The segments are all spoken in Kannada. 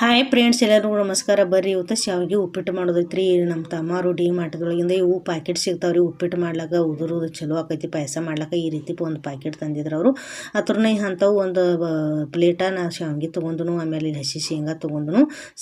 ಹಾಯ್ ಫ್ರೆಂಡ್ಸ್, ಎಲ್ಲರಿಗೂ ನಮಸ್ಕಾರ. ಬರ್ರಿ ಇವತ್ತು ಶಾವಿಗೆ ಉಪ್ಪಿಟ್ಟು ಮಾಡೋದೈತ್ರಿ. ನಮ್ಮ ತಮ್ಮರು ಡಿ ಮಾರ್ಟ್ದೊಳಗಿಂದ ಇವು ಪ್ಯಾಕೆಟ್ ಸಿಗ್ತಾವ್ರಿ. ಉಪ್ಪಿಟ್ಟು ಮಾಡ್ಲಾಕ ಉದುರುದು ಚಲೋ ಆಕೈತಿ. ಪಾಯಸ ಮಾಡ್ಲಾಕ ಈ ರೀತಿ ಒಂದು ಪ್ಯಾಕೆಟ್ ತಂದಿದ್ರು ಅವರು. ಅದ್ರನ್ನ ಅಂಥವು ಒಂದು ಪ್ಲೇಟ ನಾ ಶಾವಿಗೆ ತೊಗೊಂಡು, ಆಮೇಲೆ ಹಸಿ ಶೇಂಗಾ ತೊಗೊಂಡು,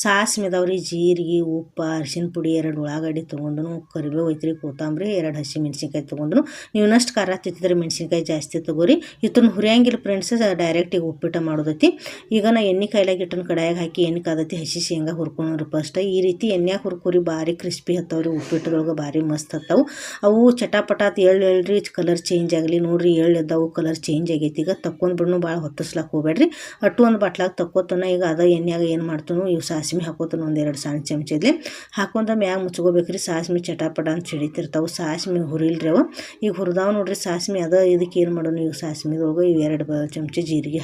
ಸಾಸಿವೆ ಇದಾವ್ರಿ, ಜೀರಿಗೆ, ಉಪ್ಪು, ಅರಿಶಿನ ಪುಡಿ, 2 ಉಳ್ಳಾಗಡ್ಡಿ ತೊಗೊಂಡು, ಕರಿಬೇವು ಐತ್ರಿ, ಕೊತ್ತಂಬರಿ, 2 ಹಸಿ ಮೆಣಸಿನ್ಕಾಯಿ ತೊಗೊಂಡು. ನೀವು ಇನ್ನಷ್ಟು ಖಾರ ತಿಂತಿದ್ರೆ ಮೆಣಸಿನ್ಕಾಯಿ ಜಾಸ್ತಿ ತೊಗೋರಿ. ಇದನ್ನು ಹುರಿಯಂಗಿಲ್ಲ ಫ್ರೆಂಡ್ಸ್, ಡೈರೆಕ್ಟಿಗೆ ಉಪ್ಪಿಟ್ಟು ಮಾಡೋದೈತಿ. ಈಗ ನಾ ಎಣ್ಣೆ ಕಾಯಿಲಾಗ ಇಟ್ಟನ್ನು ಕಡಾಯಾಗ ಹಾಕಿ ಎಣ್ಣೆ ಕಾದತಿ ಹಸಿ ಶೇಂಗಾ ಹುರ್ಕೊಂಡ್ರಿ. ಫಸ್ಟ್ ಈ ರೀತಿ ಎಣ್ಣೆಯಾಗ ಹುರ್ಕೊರಿ, ಭಾರಿ ಕ್ರಿಸ್ಪಿ ಹತ್ತವ್ರಿ. ಉಪ್ಪಿಟ್ಟದೊಳಗೆ ಭಾರಿ ಮಸ್ತ್ ಹತ್ತವು. ಅವು ಚಟಾಪಟಾತ್ ಎಳ್ಳಿ ಕಲರ್ ಚೇಂಜ್ ಆಗಲಿ ನೋಡ್ರಿ. ಎಳ್ಳಿದ್ದವು ಕಲರ್ ಚೇಂಜ್ ಆಗೈತಿ. ಈಗ ತಕ್ಕೊಂಡ್ಬಿಡ್ನು, ಭಾಳ ಹೊತ್ತಿಸ್ಲಾಕ ಹೋಗ್ಬೇಡ್ರಿ. ಅಟ್ಟು ಒಂದು ಬಟ್ಲಾಗ ತಕ್ಕೋತನ. ಈಗ ಅದ ಎಣ್ಣೆಯಾಗ ಏನು ಮಾಡ್ತಾನು, ಇವು ಸಾಸಿವೆ ಹಾಕೋತಾನ. 1-2 ಸಣ್ಣ ಚಮಚದಲ್ಲಿ ಹಾಕೊಂಡ ಮ್ಯಾಗ ಮುಚ್ಕೋಬೇಕ್ರಿ. ಸಾಸಿವೆ ಚಟಾಪಟ ಅಂತ ಸಿಡಿತಿರ್ತಾವೆ. ಸಾಸಿವೆ ಹುರಿಲ್ರಿ ಅವ. ಈಗ ಹುರಿದಾವ್ ನೋಡ್ರಿ ಸಾಸಿವೆ. ಅದ ಇದಕ್ಕೆ ಏನು ಮಾಡೋನು, ಈಗ ಸಾಸಿವೆದೊಳಗೆ 2 ಚಮಚ ಜೀರಿಗೆ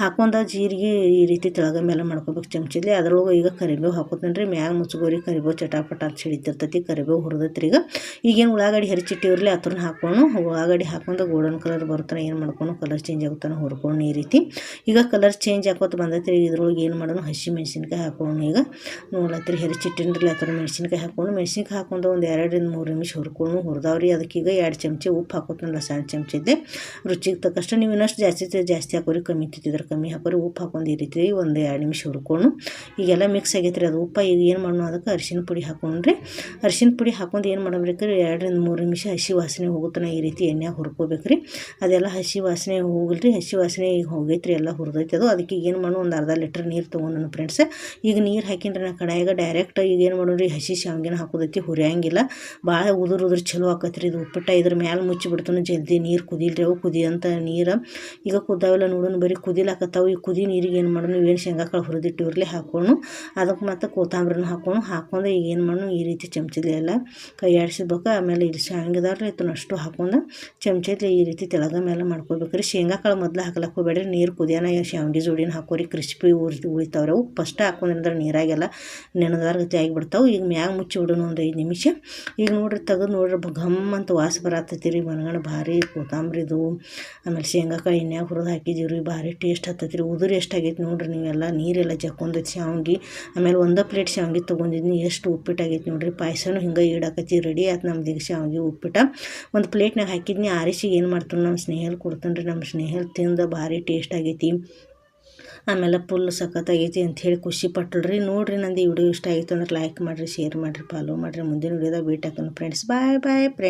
ಹಾಕೊಂಡ ಜೀರಿಗೆ ಈ ರೀತಿ ತೆಳಗ ಮೇಲೆ ಮಾಡ್ಕೋಬೇಕು ಚಮಚಲ್ಲಿ. ಅದ್ರೊಳಗೆ ಈಗ ಕರಿಬೇವು ಹಾಕೋತಾನೆ ರೀ. ಮ್ಯಾಗ ಮುಚ್ಕೋರಿ. ಕರಿಬೇವು ಚಟಾಪಟ ಅಂತ ಸಿಡಿತಿರ್ತೈತಿ. ಕರಿಬೇವು ಹುರಿದೈತ್ರಿ. ಈಗ ಈಗೇನು ಉಳ್ಳಾಗಡ್ಡಿ ಹರಿಚಿಟ್ಟಿವ್ರಲಿ ಅತ್ರನ್ನ ಹಾಕೊಂಡು, ಉಳ್ಳಾಗಡ್ಡಿ ಹಾಕೊಂಡು ಗೋಲ್ಡನ್ ಕಲರ್ ಬರ್ತಾನೆ ಏನು ಮಾಡ್ಕೊಂಡು, ಕಲರ್ ಚೇಂಜ್ ಆಗುತ್ತಾನೆ ಹುರ್ಕೊಂಡು ಈ ರೀತಿ. ಈಗ ಕಲರ್ ಚೇಂಜ್ ಹಾಕೋತ ಬಂದೈತ್ರಿ. ಇದ್ರೊಳಗೆ ಏನು ಮಾಡೋನು, ಹಸಿ ಮೆಣಸಿನ್ಕಾಯಿ ಹಾಕೊಂಡು ಈಗ ನೋಡ್ಲತ್ರಿ ಹರಿಚಿಟ್ಟಿನ್ರಿ. ಆ ಥರ ಮೆಣಸಿನ್ಕಾಯಿ ಹಾಕೊಂಡು ಒಂದು 2-3 ನಿಮಿಷ ಹುರಿದಾವ್ರಿ. ಅದಕ್ಕೆ ಈಗ 2 ಚಮಚ ಉಪ್ಪು ಹಾಕೋತಾನಲ್ಲ, ಸಣ್ಣ ಚಮಚದ್ದೆ. ರುಚಿಗೆ ತಕ್ಕಷ್ಟು ನೀವು ಇನ್ನಷ್ಟು ಜಾಸ್ತಿ ಹಾಕೋರಿ, ಕಮ್ಮಿ ತಿಂತಿದ್ರೆ ಕಮ್ಮಿ ಹಾಕೋರಿ. ಉಪ್ಪು ಹಾಕೊಂಡು ಈ ರೀತಿ ಒಂದು 2 ನಿಮಿಷ ಹುರ್ಕೊಂಡು ಈಗೆಲ್ಲ ಮಿಕ್ಸ್ ಆಗೈತ್ರಿ ಅದು ಉಪ್ಪ. ಈಗ ಏನು ಮಾಡೋಣ, ಅದಕ್ಕೆ ಅರಿಶಿನ ಪುಡಿ ಹಾಕೊಂಡ್ರಿ. ಅರಿಶಿನ ಪುಡಿ ಹಾಕೊಂಡು ಏನು ಮಾಡಬೇಕ್ರಿ, 2-3 ನಿಮಿಷ ಹಸಿ ವಾಸನೆ ಹೋಗುತ್ತಾನೆ ಈ ರೀತಿ ಎಣ್ಣೆಯಾಗ ಹುರ್ಕೋಬೇಕ್ರಿ. ಅದೆಲ್ಲ ಹಸಿ ವಾಸನೆ ಹೋಗಲ್ರಿ. ಹಸಿ ವಾಸನೆ ಈಗ ಹೋಗೈತ್ರಿ, ಎಲ್ಲ ಹುರಿದೈತಿ ಅದು. ಅದಕ್ಕೆ ಈಗ ಏನು ಮಾಡೋಣ, ಒಂದು ಅರ್ಧ ಲೀಟ್ರ್ ನೀರು ತೊಗೊಂಡು ಫ್ರೆಂಡ್ಸ್. ಈಗ ನೀರು ಹಾಕಿನ್ರಿ ನಾ ಕಡಾಯಿಗ ಡೈರೆಕ್ಟ್. ಈಗ ಏನು ಮಾಡೋರಿ, ಹಸಿ ಶಾವಿಗೆನ ಹಾಕೋದೈತಿ, ಹುರಿಯಂಗಿಲ್ಲ. ಭಾಳ ಉದುರು ಚಲೋ ಆಕತ್ರಿ ಇದು ಉಪ್ಪಿಟ್ಟ. ಇದ್ರ ಮ್ಯಾಲೆ ಮುಚ್ಚಿ ಬಿಡ್ತಾನೆ ಜಲ್ದಿ. ನೀರು ಕುದಿಲ್ರಿ, ಅವು ಕುದಿಯಂತ ನೀರು ಈಗ ಕುದ್ದಾವೆಲ್ಲ ನೋಡೋಣ. ಬರೀ ಕುದಿಲಾಕತ್ತಾವು. ಈ ಕುದಿ ನೀರಿಗೆ ಏನು ಮಾಡೋಣ, ಏನು ಶೇಂಗಾ ಕಾಳು ಹುರಿದಿಟ್ಟಿವ್ರಲಿ ಹಾಕೊಂಡು, ಅದಕ್ಕೆ ಮತ್ತು ಕೊತ್ತಂಬರಿನ ಹಾಕೊಂಡು ಈಗ ಏನು ಮಾಡೋಣ, ಈ ರೀತಿ ಚಮಚದಲ್ಲಿ ಎಲ್ಲ ಕೈ ಆಡಿಸ್ಬೇಕು. ಆಮೇಲೆ ಇದು ಶಾವಿಗೆದಾರ್ರಿ ಅಷ್ಟು ಹಾಕೊಂಡು ಚಮಚದಲ್ಲಿ ಈ ರೀತಿ ತೆಳಗ ಮೇಲೆ ಮಾಡ್ಕೋಬೇಕ್ರಿ. ಶೇಂಗಾ ಕಾಳು ಮೊದಲು ಹಾಕ್ಲಕ್ಕೆ ಹೋಗ್ಬೇಡ್ರಿ. ನೀರು ಕುದಿಯೋಣ ಶಾವಿಗೆ ಜೋಡಿನ ಹಾಕೋರಿ. ಕ್ರಿಸ್ಪಿ ಉಳಿತಾವ್ರಿ ಅವು. ಫಸ್ಟ್ ಹಾಕೊಂಡ್ರೆ ನೀರಾಗೆಲ್ಲ ನೆನೆದಾರ ಗತಿ ಆಗಿಬಿಡ್ತಾವೆ. ಈಗ ಮ್ಯಾಗ ಮುಚ್ಚಿ ಬಿಡೋಣ ಒಂದು 5 ನಿಮಿಷ. ಈಗ ನೋಡ್ರಿ ತೆಗೆದು ನೋಡ್ರಿ, ಘಮ್ ಅಂತ ವಾಸ ಬರತ್ತೈತಿ ರೀ. ಮನಗಣ ಭಾರಿ ಕೊತ್ತಂಬರಿದು ಆಮೇಲೆ ಶೇಂಗಾಕಾಯಿ ಎಣ್ಣೆಯಾಗ ಹುರಿದು ಹಾಕಿದೀವಿ ರೀ. ಭಾರಿ ಟೇಸ್ಟ್ ಹತ್ತೈತಿ ರೀ. ಉದುರು ಎಷ್ಟಾಗೈತಿ ನೋಡ್ರಿ ನೀವೆಲ್ಲ. ನೀರೆಲ್ಲ ಜಕ್ಕೊಂದೈತಿ ಶಾವಿಗೆ. ಆಮೇಲೆ 1 ಪ್ಲೇಟ್ ಶಾವಿಗೆ ತೊಗೊಂಡಿದ್ನಿ. ಎಷ್ಟು ಉಪ್ಪಿಟ್ಟಾಗೈತಿ ನೋಡ್ರಿ. ಪಾಯಸನೂ ಹಿಂಗೆ ಈಡಾಕೈತಿ. ರೆಡಿ ಆಯ್ತು ನಮ್ದು ಈಗ ಶಾವಿಗೆ ಉಪ್ಪಿಟ್ಟ. ಒಂದು ಪ್ಲೇಟ್ನಾಗ ಹಾಕಿದ್ನಿ. ಆರಿಸಿ ಏನು ಮಾಡ್ತಾನೆ, ನಮ್ಮ ಸ್ನೇಹಲ್ ಕೊಡ್ತಾನೆ ರೀ. ನಮ್ಮ ಸ್ನೇಹಲ್ ತಿಂದು ಭಾರಿ ಟೇಸ್ಟ್ ಆಗೈತಿ. ಆಮೇಲೆ ಫುಲ್ ಸಖತ್ತಾಗೈತಿ ಅಂಥೇಳಿ ಖುಷಿ ಪಟ್ಟಳ್ರಿ. ನೋಡಿರಿ, ನಂದು ಈ ವಿಡಿಯೋ ಇಷ್ಟ ಆಯಿತು ಅಂದ್ರೆ ಲೈಕ್ ಮಾಡಿರಿ, ಶೇರ್ ಮಾಡಿರಿ, ಫಾಲೋ ಮಾಡಿರಿ. ಮುಂದಿನ ವಿಡಿಯೋದಾಗ ಭೇಟಿ ಹಾಕೋಣ ಫ್ರೆಂಡ್ಸ್. Bye friends.